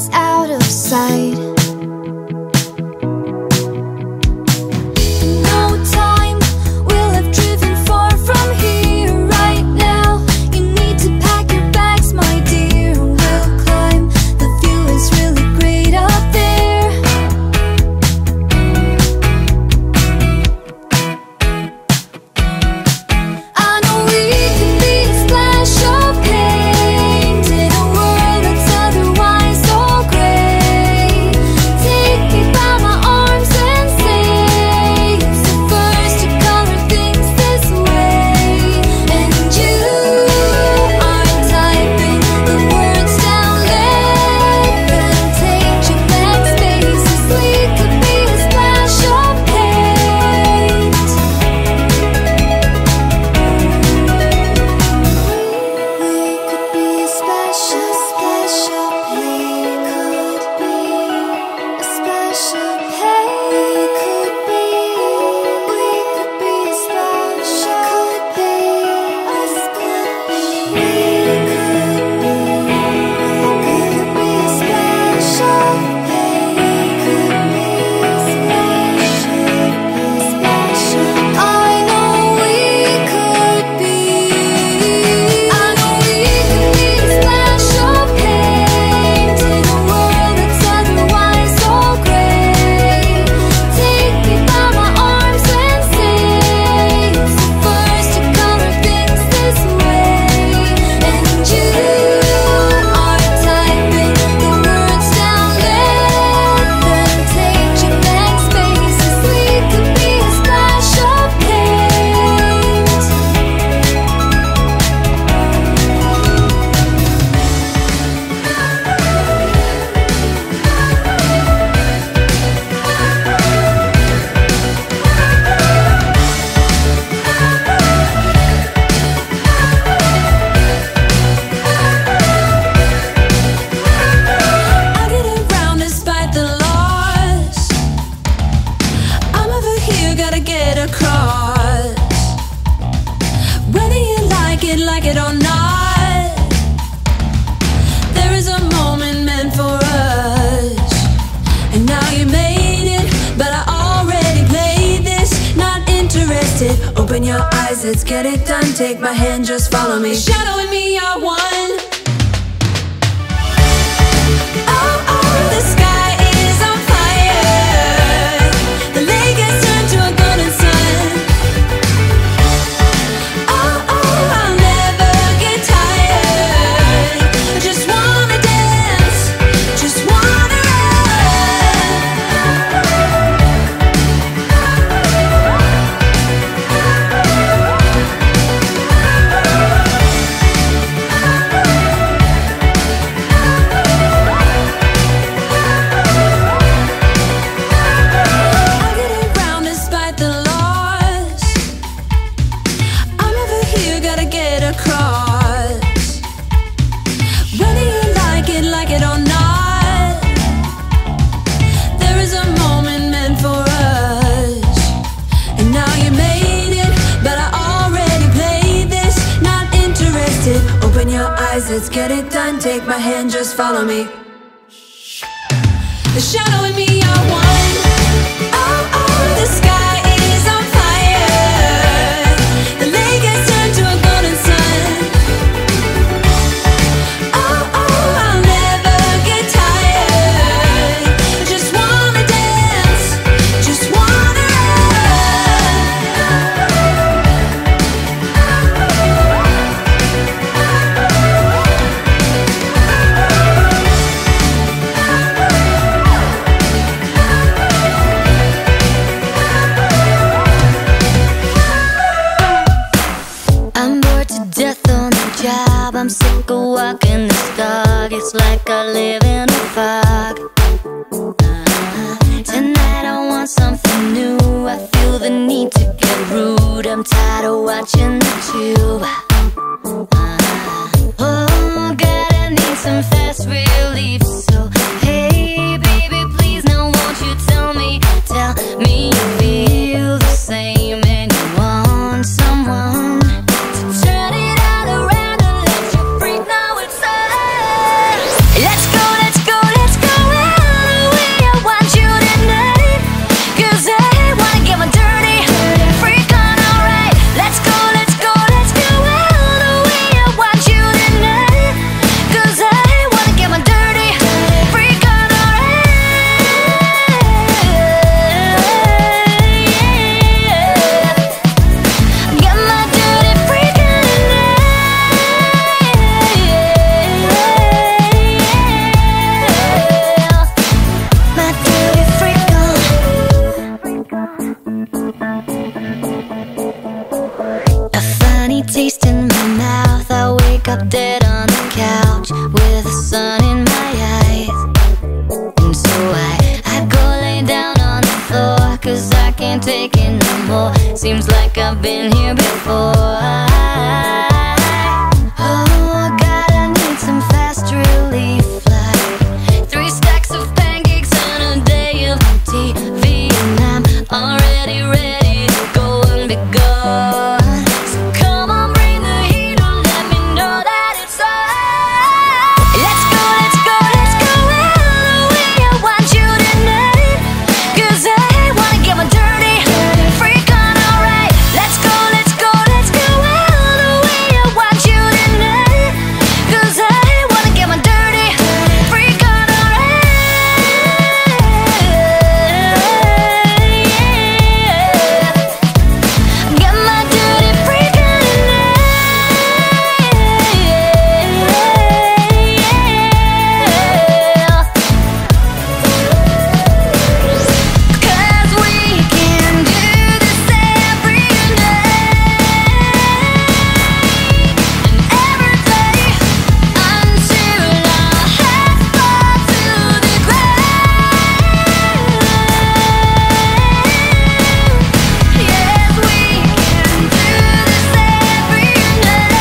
is out of sight. Open your eyes, let's get it done. Take my hand, just follow me. Shadow and me are one. Oh, oh, the sky is on fire. The lake has turned to a golden sun. Oh, oh, I'll never get tired. I just wanna dance, just wanna let's get it done. Take my hand, just follow me. The shadow and me are one. Oh, oh, the sky is on fire. The lake has turned to a golden sun. Oh, oh, I'll never get tired. I just wanna dance, just wanna I'm sick of walking this dog. It's like I live in a fog. Tonight I want something new. I feel the need to get rude. I'm tired of watching the tube. Oh, God, I need some fast relief. So, hey, baby, please, now won't you tell me you feel the same and you want someone to turn it all around. Let's go, let's go, let's go. more. Seems like I've been here before. Oh God, I need some fast relief, like 3 stacks of pancakes and a day of TV, and I'm already ready to go and be gone. So come on, bring the heat on, let me know that it's on. Let's go, let's go, let's go all the way. I want you tonight, 'cause I wanna get my dirty freak on, alright. Let's go, let's go, let's go all the way. I want you tonight, 'cause I wanna get my dirty freak on, alright. Get my dirty freak on tonight. 'Cause we can do this every night and every day until our heads fall to the ground. Yes, we can do this every night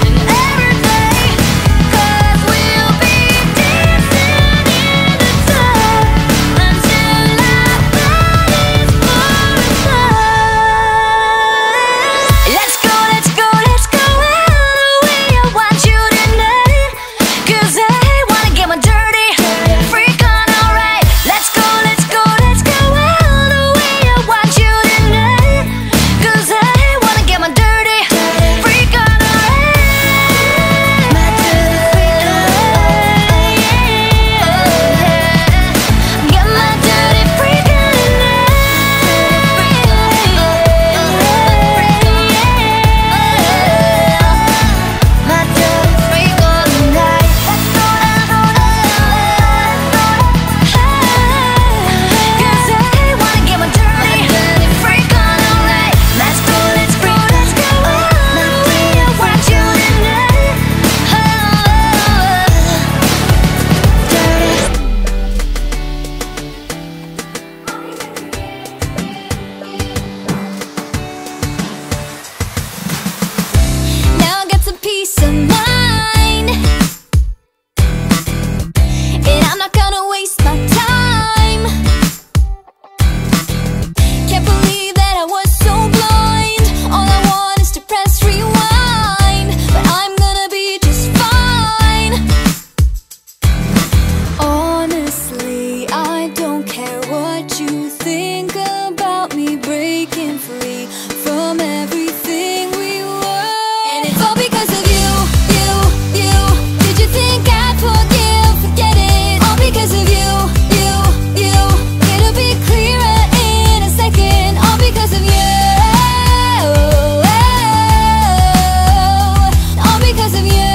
and every day, 'cause we'll be dancing in the dark until our bodies fall apart. Let's go, let's go, let's go all the way. I want you tonight, 'cause I wanna get my dirty freak on, alright. Let's go, let's go, let's go all the way. I want you tonight, 'cause I wanna get my dirty freak on, alright. My dirty freak on, get my dirty freak on tonight. My dirty freak on tonight. Let's go, 'cause I wanna get my dirty freak on, alright. Let's go, let's go, let's go all the way. I want you tonight. Now I got some peace of mind, and I'm not gonna waste my time. Can't believe that I was so blind. All I want is to press rewind, but I'm gonna be just fine. Honestly, I don't care what you think about me breaking free from everything we were. And it's all because of you, you, you. Did you think I'd forgive? Forget it. All because of you, you, you. It'll be clearer in a second. All because of you. All because of you.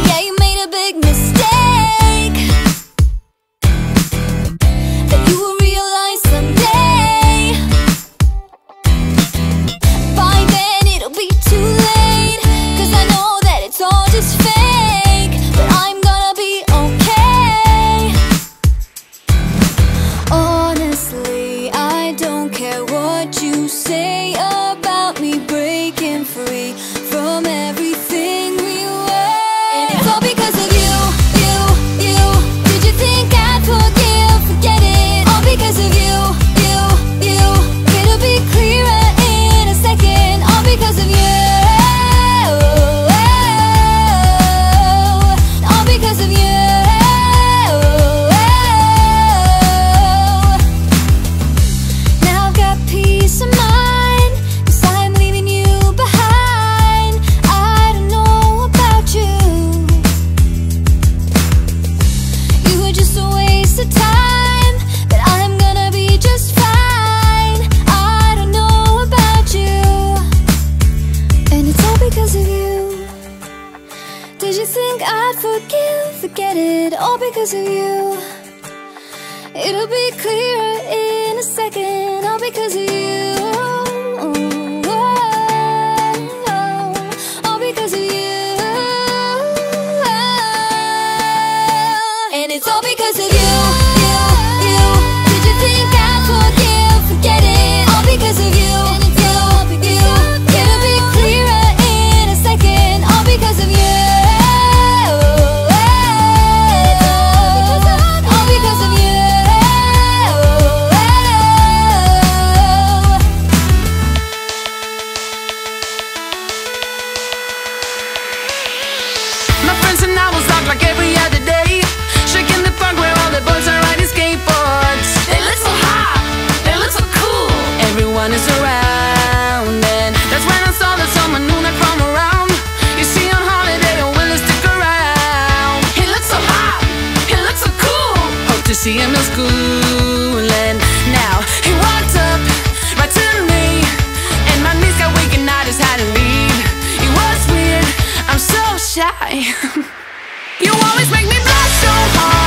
Yeah, you made a big mistake that you will realize someday. By then it'll be too late, 'cause I know that it's all just fake, but I'm gonna be okay. Honestly, I don't care what you say about me breaking free from everything we were. And it's all because of you, you, you. Did you think I'd forgive? Forget it. All because of you, you, you. It'll be clearer in a second. All because of you. All because of you. Now I've got peace of mind, 'cause I'm leaving you behind. I don't know about you. You were just a waste of time, but I'm gonna be just fine. I don't know about you, and it's all because of you. Did you think I'd forgive? Forget it. All because of you. It'll be clearer in a second. All because of you. All because of you. shy. You always make me blush so hard.